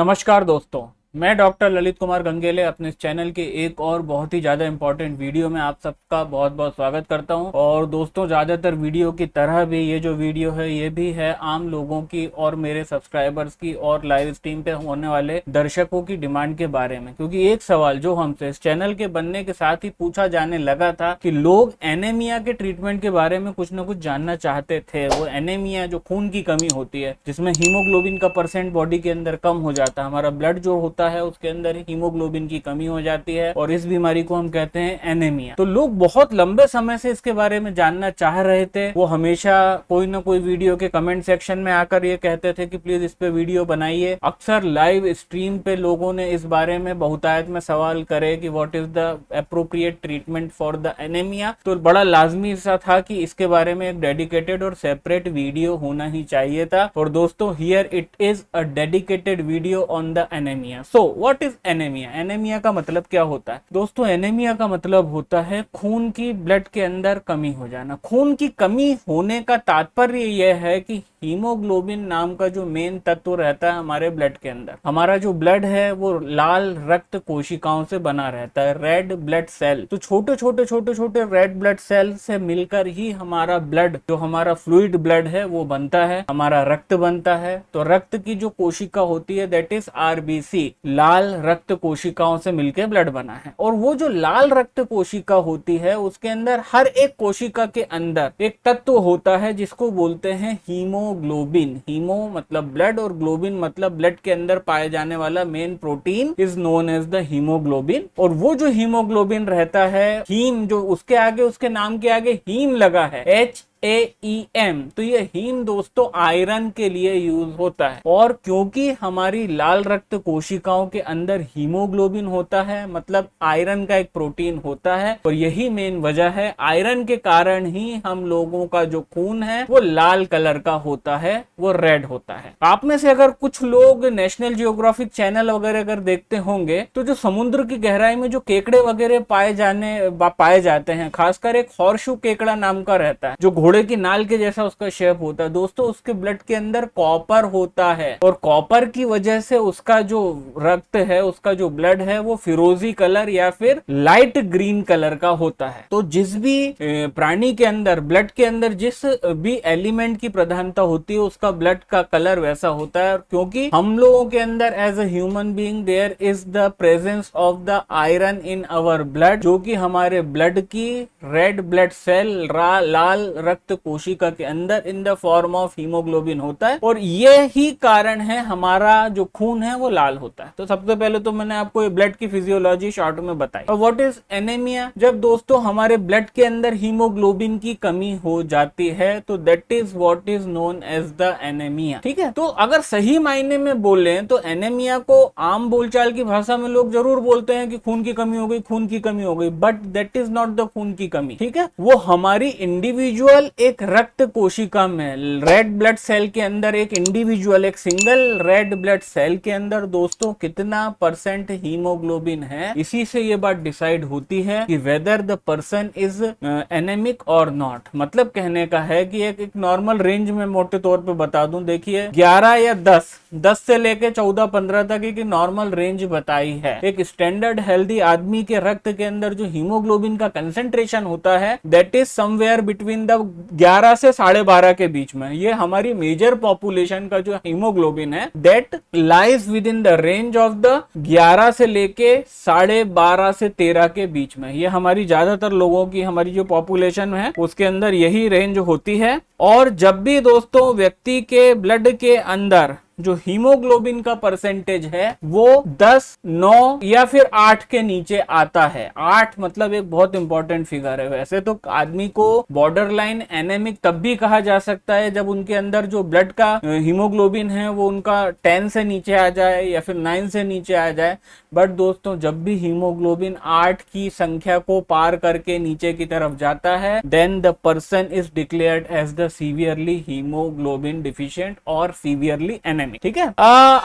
नमस्कार दोस्तों, मैं डॉक्टर ललित कुमार गंगेले अपने इस चैनल के एक और बहुत ही ज़्यादा इम्पोर्टेंट वीडियो में आप सबका बहुत बहुत स्वागत करता हूं। और दोस्तों, ज़्यादातर वीडियो की तरह भी ये जो वीडियो है ये भी है आम लोगों की और मेरे सब्सक्राइबर्स की और लाइव स्ट्रीम पे होने वाले दर्शकों की डिमांड के बारे में। क्योंकि एक सवाल जो हमसे इस चैनल के बनने के साथ ही पूछा जाने लगा था कि लोग एनीमिया के ट्रीटमेंट के बारे में कुछ न कुछ जानना चाहते थे। वो एनीमिया जो खून की कमी होती है, जिसमें हीमोग्लोबिन का परसेंट बॉडी के अंदर कम हो जाता है, हमारा ब्लड जो होता है उसके अंदर हीमोग्लोबिन की कमी हो जाती है और इस बीमारी को हम कहते हैं एनीमिया। तो लोग बहुत लंबे समय से इसके बारे में जानना चाह रहे थे। वो हमेशा कोई ना कोई वीडियो के कमेंट सेक्शन में आकर ये कहते थे कि प्लीज इस पे वीडियो बनाइए। अक्सर लाइव स्ट्रीम पे लोगों ने इस बारे में बहुतायत में सवाल करे कि what is the appropriate treatment for the anaemia. तो बड़ा लाजमी सा था कि इसके बारे में एक डेडिकेटेड और सेपरेट वीडियो होना ही चाहिए था। और दोस्तों, here it is a dedicated video on the anaemia. So what is anaemia? Anaemia का मतलब क्या होता है? दोस्तों, एनीमिया का मतलब होता है खून की ब्लड के अंदर कमी हो जाना। खून की कमी होने का तात्पर्य यह है कि हीमोग्लोबिन नाम का जो मेन तत्व रहता है हमारे ब्लड के अंदर, हमारा जो ब्लड है वो लाल रक्त कोशिकाओं से बना रहता है, रेड ब्लड सेल। तो छोटे छोटे रेड ब्लड सेल से मिलकर ही हमारा ब्लड, जो हमारा फ्लूइड ब्लड है वो बनता है, हमारा रक्त बनता है। तो रक्त की जो कोशिका होती है दैट इज आरबीसी, लाल रक्त कोशिकाओं से मिलकर ब्लड बना है। और वो जो लाल रक्त कोशिका होती है उसके अंदर, हर एक कोशिका के अंदर एक तत्व होता है जिसको बोलते हैं हीमोग्लोबिन। हीमो मतलब ब्लड और ग्लोबिन मतलब ब्लड के अंदर पाए जाने वाला main protein is known as the haemoglobin. और वो जो हीमोग्लोबिन रहता है, हीम जो उसके आगे, उसके नाम के आगे हीम लगा है, HAEM, तो ये हीम दोस्तों आयरन के लिए यूज होता है। और क्योंकि हमारी लाल रक्त कोशिकाओं के अंदर हीमोग्लोबिन होता है, मतलब आयरन का एक प्रोटीन होता है, और यही मेन वजह है, आयरन के कारण ही हम लोगों का जो खून है वो लाल कलर का होता है, वो रेड होता है। आप में से अगर कुछ लोग नेशनल जियोग्राफिक चैनल वगैरह अगर देखते होंगे तो जो समुद्र की गहराई में जो केकड़े वगैरह पाए जाते हैं, खासकर एक हॉर्सशू केकड़ा नाम का रहता है जो घोड़े की नाल के जैसा उसका शेप होता है। दोस्तों, उसके ब्लड के अंदर कॉपर होता है और कॉपर की वजह से उसका जो रक्त है, उसका जो ब्लड है वो फिरोजी कलर या फिर लाइट ग्रीन कलर का होता है। तो जिस भी प्राणी के अंदर, ब्लड के अंदर जिस भी एलिमेंट की प्रधानता होती है उसका ब्लड का कलर वैसा होता है। क्योंकि हम लोगों के अंदर as a human being there is the presence of the iron in our blood, जो कि हमारे ब्लड की रेड ब्लड सेल, लाल रक्त कोशिका के अंदर in the form of haemoglobin होता है। और ये ही कारण है हमारा जो खून है वो लाल होता है। तो सबसे पहले तो मैंने आपको ये ब्लड की फिजियोलॉजी शॉर्ट में बताई। और व्हाट इज एनीमिया? जब दोस्तों हमारे ब्लड के अंदर हीमोग्लोबिन की कमी हो जाती है तो that is what is known as the anaemia. ठीक है, तो अगर सही मायने में बोले तो एनीमिया को आम बोलचाल की भाषा में लोग जरूर बोलते हैं कि खून की कमी हो गई, खून की कमी हो गई, but that is not the खून की कमी। ठीक है, वो हमारी इंडिविजुअल एक रक्त कोशिका में, रेड ब्लड सेल के अंदर, एक इंडिविजुअल, एक सिंगल रेड ब्लड सेल के अंदर दोस्तों कितना परसेंट हीमोग्लोबिन है, इसी से ये बात डिसाइड होती है कि whether the person is anaemic और नॉट। मतलब कहने का है कि एक नॉर्मल रेंज में मोटे तौर पे बता दूं, देखिए 11 या 10 से लेके 14-15 तक एक नॉर्मल रेंज बताई है। एक स्टैंडर्ड हेल्दी आदमी के रक्त के अंदर जो हीमोग्लोबिन का कंसेंट्रेशन होता है that is somewhere between the 11 से 12.5 के बीच में। ये हमारी मेजर पॉपुलेशन का जो हीमोग्लोबिन है that lies with in the range of the 11 से लेके 12.5 से 13 के बीच में। ये हमारी ज्यादातर लोगों की, हमारी जो पॉपुलेशन है उसके अंदर यही रेंज होती है। और जब भी दोस्तों व्यक्ति के ब्लड के अंदर जो हीमोग्लोबिन का परसेंटेज है वो 10, 9 या फिर 8 के नीचे आता है, 8 मतलब एक बहुत इंपॉर्टेंट फिगर है। वैसे तो आदमी को बॉर्डर लाइन एनेमिक तब भी कहा जा सकता है जब उनके अंदर जो ब्लड का हीमोग्लोबिन है वो उनका 10 से नीचे आ जाए या फिर 9 से नीचे आ जाए। बट दोस्तों, जब भी हीमोग्लोबिन 8 की संख्या को पार करके नीचे की तरफ जाता है then the person is declared as the severely haemoglobin deficient और सीवियरली एनेमिक। एनेमिक, ठीक है।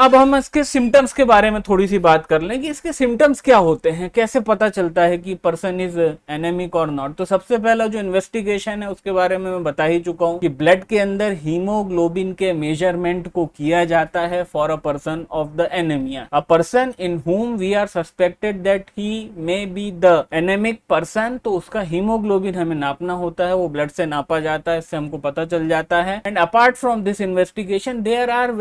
अब हम इसके सिम्टम्स के बारे में थोड़ी सी बात कर लें कि इसके सिम्टम्स क्या होते हैं, कैसे पता चलता है कि पर्सन इज एनेमिक और नॉट। तो सबसे पहला जो इन्वेस्टिगेशन है उसके बारे में मैं बता ही चुका हूं कि ब्लड के अंदर हीमोग्लोबिन के मेजरमेंट को किया जाता है for a person of the anaemia. A person in whom we are suspected that he may be the anemic person, तो उसका हीमोग्लोबिन हमें नापना होता है, वो ब्लड से नापा जाता है, इससे हमको पता चल जाता है। And apart from this investigation there are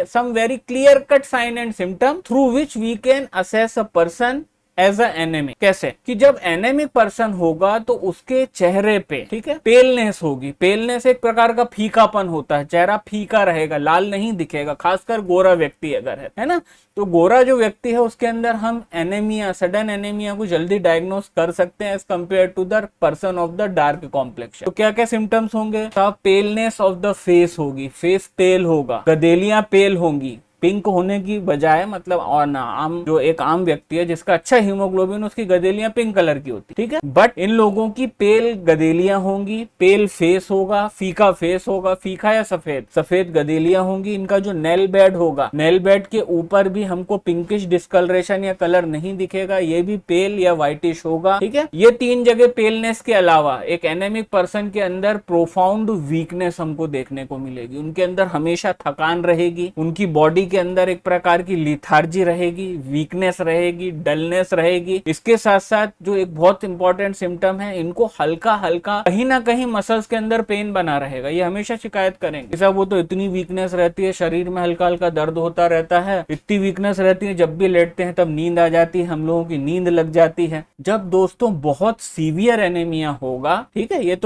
some very clear cut sign and symptom through which we can assess a person as a anaemic. कैसे कि जब एनेमिक पर्सन होगा तो उसके चेहरे पे, ठीक है, पेलनेस होगी। पेलनेस एक प्रकार का फीकापन होता है, चेहरा फीका रहेगा, लाल नहीं दिखेगा, खासकर गोरा व्यक्ति अगर है ना। तो गोरा जो व्यक्ति है उसके अंदर हम एनेमिया, सडन एनेमिया को जल्दी डायग्नोस कर सकते हैं as compare to the person of the dark complexion. तो क्या क्या सिम्टम्स होंगे? पेलनेस ऑफ द फेस होगी, फेस पेल होगा, गदेलियां पेल होंगी, पिंक होने की बजाय, मतलब और ना आम जो एक आम व्यक्ति है जिसका अच्छा हीमोग्लोबिन, उसकी गदेलियां पिंक कलर की होती, ठीक है। बट इन लोगों की पेल गदेलियां होंगी, पेल फेस होगा, फीका फेस होगा, फीका या सफेद, सफेद गदेलियां होंगी। इनका जो नेल बेड होगा, नेल बेड के ऊपर भी हमको पिंकिश डिस्कलरेशन या कलर नहीं दिखेगा, ये भी पेल या व्हाइटिश होगा, ठीक है। ये तीन जगह पेलनेस के अलावा एक एनेमिक पर्सन के अंदर प्रोफाउंड वीकनेस हमको देखने को मिलेगी। उनके अंदर हमेशा थकान रहेगी, उनकी बॉडी के अंदर एक प्रकार की लिथार्जी रहेगी, वीकनेस रहेगी, डलनेस रहेगी। इसके साथ साथ जो एक बहुत इंपॉर्टेंट सिम्टम है, इनको हल्का हल्का कहीं ना कहीं मसल्स के अंदर पेन बना रहेगा। ये हमेशा शिकायत करेंगे साहब वो तो इतनी वीकनेस रहती है, शरीर में हल्का हल्का दर्द होता रहता है, इतनी वीकनेस रहती है, जब भी लेटते हैं तब नींद आ जाती है, हम लोगों की नींद लग जाती है। जब दोस्तों बहुत सीवियर एनेमिया होगा, ठीक है, ये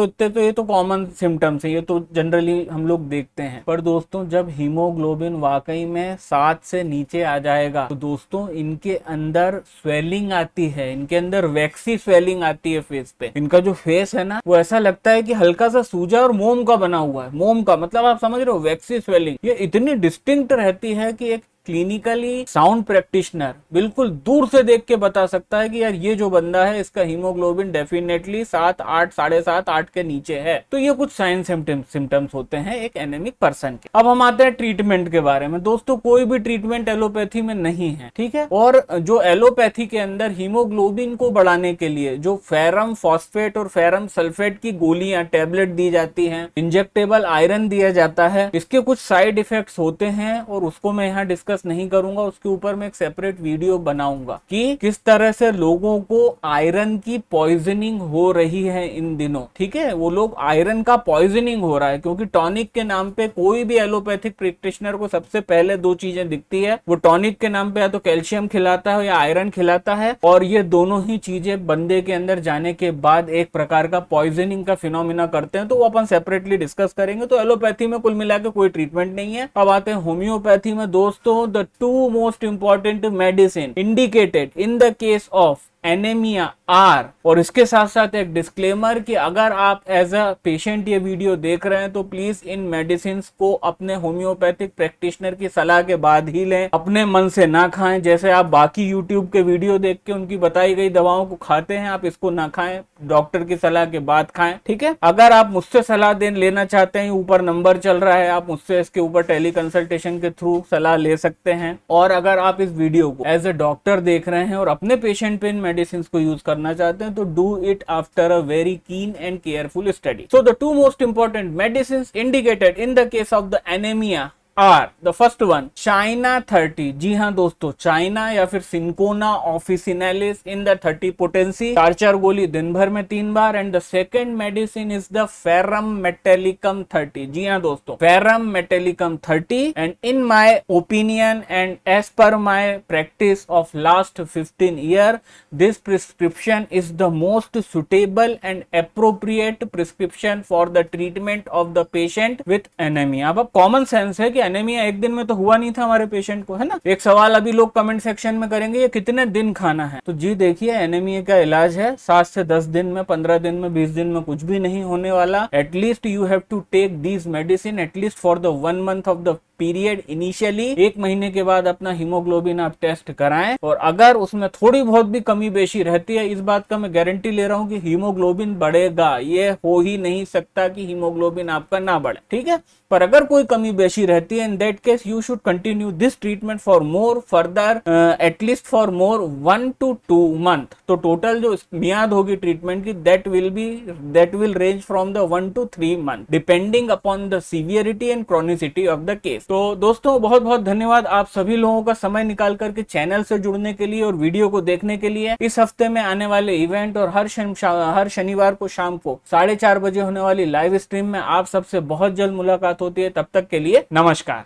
तो कॉमन सिम्टम्स है, ये तो जनरली हम लोग देखते हैं। पर दोस्तों जब हीमोग्लोबिन वाकई में 7 से नीचे आ जाएगा तो दोस्तों इनके अंदर स्वेलिंग आती है, इनके अंदर वैक्सी स्वेलिंग आती है फेस पे। इनका जो फेस है ना वो ऐसा लगता है कि हल्का सा सूजा और मोम का बना हुआ है। मोम का मतलब आप समझ रहे हो, वैक्सी स्वेलिंग। ये इतनी डिस्टिंक्ट रहती है कि एक क्लिनिकली साउंड प्रैक्टिशनर बिल्कुल दूर से देख के बता सकता है कि यार ये जो बंदा है इसका हीमोग्लोबिन डेफिनेटली 7, 8, 7.5, 8 के नीचे है। तो ये कुछ साइन सिम्टम्स होते हैं एक एनेमिक पर्सन के। अब हम आते हैं ट्रीटमेंट के बारे में। दोस्तों कोई भी ट्रीटमेंट एलोपैथी में नहीं है, ठीक है। और जो एलोपैथी के अंदर हीमोग्लोबिन को बढ़ाने के लिए जो फेरम फॉस्फेट और फेरम सल्फेट की गोलियां, टैबलेट दी जाती हैं, इंजेक्टेबल आयरन दिया जाता है, इसके कुछ साइड इफेक्ट्स होते हैं और उसको मैं यहाँ डिस्कस नहीं करूंगा। उसके ऊपर मैं एक सेपरेट वीडियो बनाऊंगा कि किस तरह से लोगों को आयरन की पॉइजनिंग हो रही है इन दिनों, ठीक है। वो लोग आयरन का पॉइजनिंग हो रहा है क्योंकि टॉनिक के नाम पे कोई भी एलोपैथिक प्रैक्टिशनर को सबसे पहले दो चीजें दिखती है। वो टॉनिक के नाम पे या तो कैल्शियम खिलाता है या आयरन खिलाता है, और ये दोनों ही चीजें बंदे के अंदर जाने के बाद एक प्रकार का पॉइजनिंग का फिनोमिना करते हैं। तो वो अपन सेपरेटली डिस्कस करेंगे। तो एलोपैथी में कुल मिला के कोई ट्रीटमेंट नहीं है। अब आते हैं होम्योपैथी में। दोस्तों the two most important medicine indicated in the case of anaemia are, और इसके साथ साथ एक डिस्क्लेमर कि अगर आप एज अ पेशेंट ये वीडियो देख रहे हैं तो प्लीज इन मेडिसिन को अपने होम्योपैथिक प्रैक्टिशनर की सलाह के बाद ही लें, अपने मन से ना खाएं। जैसे आप बाकी यूट्यूब के वीडियो देख के उनकी बताई गई दवाओं को खाते हैं, आप इसको ना खाएं, डॉक्टर की सलाह के बाद खाएं, ठीक है। अगर आप मुझसे सलाह लेना चाहते हैं, ऊपर नंबर चल रहा है, आप मुझसे इसके ऊपर टेली कंसल्टेशन के थ्रू सलाह ले सकते हैं। और अगर आप इस वीडियो को एज अ डॉक्टर देख रहे हैं और अपने पेशेंट पे इन मेडिसिन को यूज करना चाहते हैं तो do it after a very keen and careful study. So the two most important medicine indicated in the case of the anaemia are the first one China 30। जी हाँ दोस्तों, चाइना या फिर cinchona officinalis in the 30 potency, 4 गोली दिन भर में 3 बार। And the second medicine is the ferrum metallicum 30। जी हाँ दोस्तों, ferrum metallicum 30। And in my opinion and as per my practice of last 15 year, this prescription is the most suitable and appropriate prescription for the treatment of the patient with anaemia. अब common sense है कि anaemia एक दिन में तो हुआ नहीं था हमारे पेशेंट को, है ना। एक सवाल अभी लोग कमेंट सेक्शन में करेंगे, ये कितने दिन खाना है? तो जी देखिए, एनीमिया का इलाज है 7 से 10 दिन में, 15 दिन में, 20 दिन में कुछ भी नहीं होने वाला। At least you have to take these medicine at least for the 1 month of the period initially 1 महीने के बाद अपना हीमोग्लोबिन आप टेस्ट कराएं, और अगर उसमें थोड़ी बहुत भी कमी बेशी रहती है, इस बात का मैं गारंटी ले रहा हूं कि हीमोग्लोबिन बढ़ेगा। ये हो ही नहीं सकता कि हीमोग्लोबिन आपका ना बढ़े, ठीक है। पर अगर कोई कमी बेशी रहती है, in that case you should continue this treatment for more further at least for more 1 to 2 month. तो टोटल जो मियाद होगी ट्रीटमेंट की that will range from the 1 to 3 month depending upon the severity and chronicity of the case. तो दोस्तों बहुत बहुत धन्यवाद आप सभी लोगों का समय निकाल करके चैनल से जुड़ने के लिए और वीडियो को देखने के लिए। इस हफ्ते में आने वाले इवेंट और हर शनिवार को शाम को 4:30 बजे होने वाली लाइव स्ट्रीम में आप सबसे बहुत जल्द मुलाकात होती है। तब तक के लिए नमस्कार।